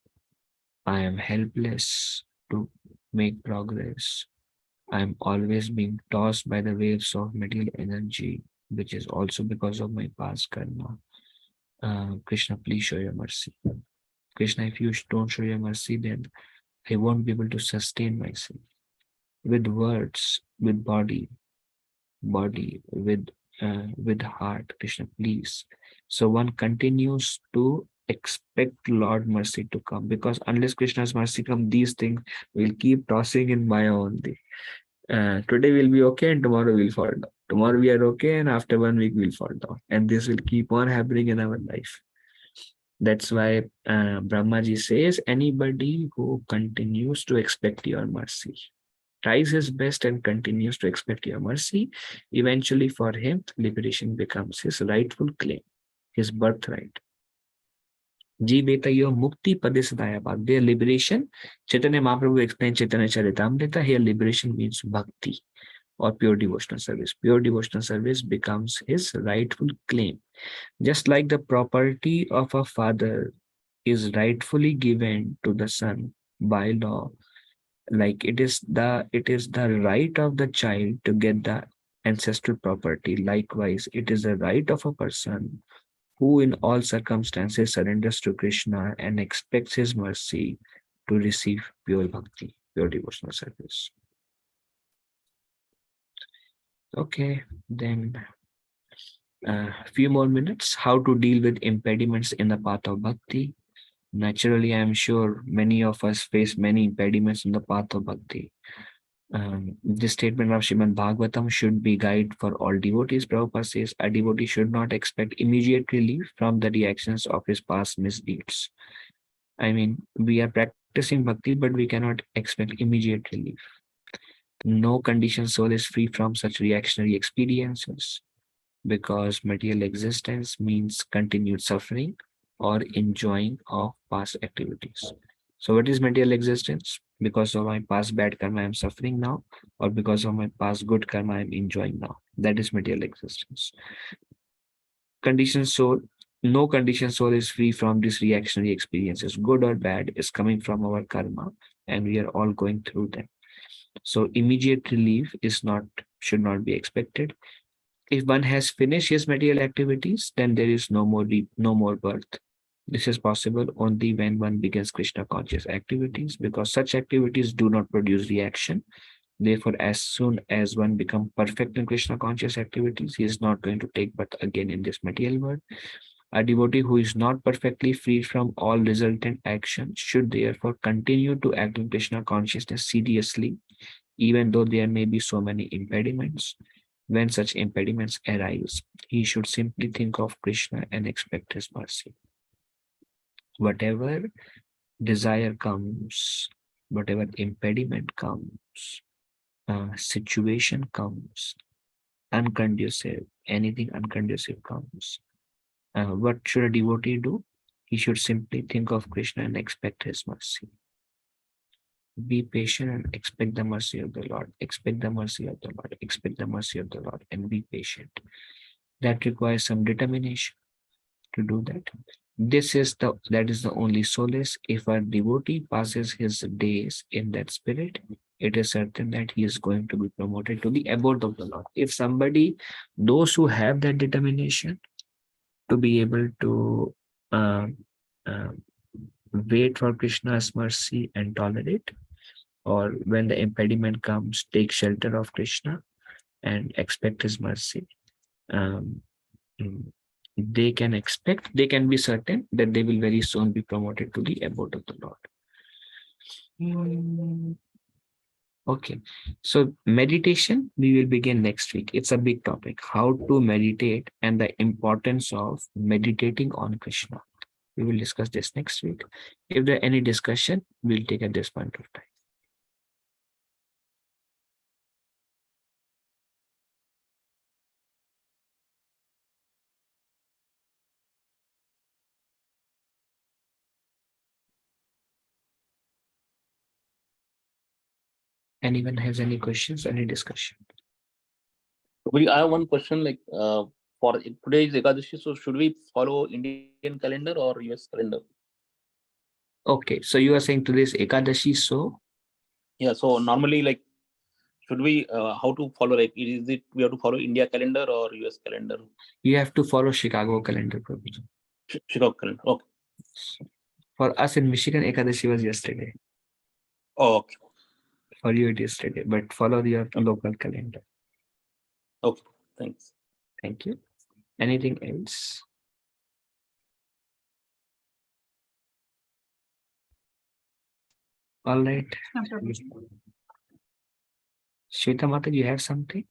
I am helpless to make progress. I'm always being tossed by the waves of material energy, which is also because of my past karma. Krishna, please show your mercy. Krishna, if you don't show your mercy, then I won't be able to sustain myself with words, with body, with heart. Krishna, please. So one continues to expect Lord mercy to come, because unless Krishna's mercy come, these things will keep tossing in Maya only. Today we'll be okay and tomorrow we'll fall down. Tomorrow we are okay and after 1 week we'll fall down. And this will keep on happening in our life. That's why Brahmaji says, anybody who continues to expect your mercy, tries his best and continues to expect your mercy, eventually for him, liberation becomes his rightful claim, his birthright. Jivetayo mukti padesudayabad. Their liberation, Chaitanya Mahaprabhu explained Chaitanya Charitamrita, here liberation means bhakti or pure devotional service. Pure devotional service becomes his rightful claim. Just like the property of a father is rightfully given to the son by law, like it is the right of the child to get the ancestral property. Likewise, it is the right of a person who in all circumstances surrenders to Krishna and expects his mercy to receive pure bhakti, pure devotional service. Okay, then a few more minutes. How to deal with impediments in the path of bhakti. Naturally, I am sure many of us face many impediments in the path of bhakti. This statement of Srimad Bhagavatam should be guide for all devotees. Prabhupada says a devotee should not expect immediate relief from the reactions of his past misdeeds. I mean, we are practicing bhakti, but we cannot expect immediate relief. No conditioned soul is free from such reactionary experiences, because material existence means continued suffering or enjoying of past activities. So what is material existence? Because of my past bad karma, I am suffering now, or because of my past good karma, I am enjoying now. That is material existence. Conditioned soul, no conditioned soul is free from these reactionary experiences. Good or bad is coming from our karma, and we are all going through them. So immediate relief should not be expected. If one has finished his material activities, then there is no more birth. This is possible only when one begins Krishna conscious activities, because such activities do not produce reaction. Therefore, as soon as one becomes perfect in Krishna conscious activities, he is not going to take birth again in this material world. A devotee who is not perfectly free from all resultant actions should therefore continue to act in Krishna consciousness seriously, even though there may be so many impediments. When such impediments arise, he should simply think of Krishna and expect his mercy. Whatever desire comes, whatever impediment comes, situation comes, unconducive, anything unconducive comes, what should a devotee do? He should simply think of Krishna and expect his mercy. Be patient and expect the mercy of the Lord. Expect the mercy of the Lord. Expect the mercy of the Lord and be patient. That requires some determination to do that. That is the only solace. If a devotee passes his days in that spirit, it is certain that he is going to be promoted to the abode of the Lord. If those who have that determination to be able to wait for Krishna's mercy and tolerate, or when the impediment comes, take shelter of Krishna and expect his mercy, they can be certain that they will very soon be promoted to the abode of the Lord. Okay, so meditation, we will begin next week. It's a big topic, how to meditate and the importance of meditating on Krishna. We will discuss this next week. If there any discussion, we'll take at this point of time. Anyone has any questions, any discussion? I have one question, like for today's Ekadashi, so should we follow Indian calendar or US calendar? Okay, so you are saying today's Ekadashi, so? Yeah. So normally, like, should we how to follow? Like, is it we have to follow India calendar or US calendar? You have to follow Chicago calendar, Prabhuji. Chicago calendar. Okay. For us in Michigan, Ekadashi was yesterday. Oh, okay. For you, it is yesterday, but follow your local calendar. Okay. Thanks. Thank you. Anything else? All right. Shweta Mata, you have something?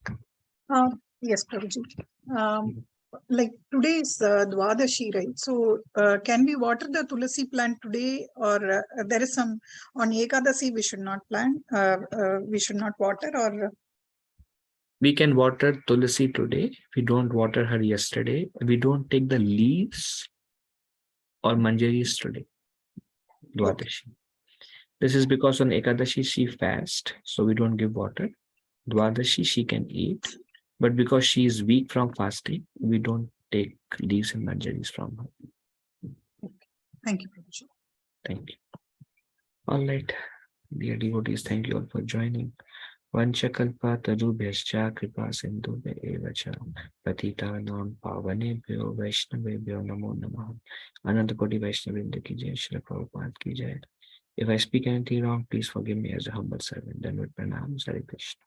Yes, Prabhuji. Like today is Dwadashi, right? So can we water the Tulasi plant today, or there is some on Ekadasi we should not plant, we should not water, or We can water Tulasi today. We don't water her yesterday. We don't take the leaves or manjaris today. Dwadashi. This is because on Ekadashi she fast, so we don't give water. Dwadashi she can eat, but because she is weak from fasting, we don't take leaves and manjaris from her. thank you, Prabhuji. Thank you. All right, dear devotees, thank you all for joining. Vanchakalpa tarubhyascha kripa sindhubhya eva cha patitanam pavanebhyo vaishnavebhyo namo namah. Ananta Koti Vaishnavrinda ki jai, Srila Prabhupada ki jai. If I speak anything wrong, please forgive me as a humble servant. Dandavat pranam. Hare Krishna.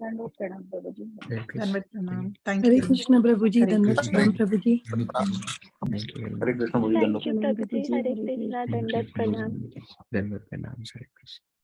Dandavat pranam, Prabhuji. Hare Krishna. Dandavat pranam. Thank Hare you. Krishna Prabhuji, Hare Dandavat Krishna. pranam Prabhuji. Thank you very Hare much. Krishna. Bhuji, Thank Dandavat. you, Prabhuji. Hare Krishna. Thank you. Dandavat pranam. Dandavat pranam. Hare Krishna.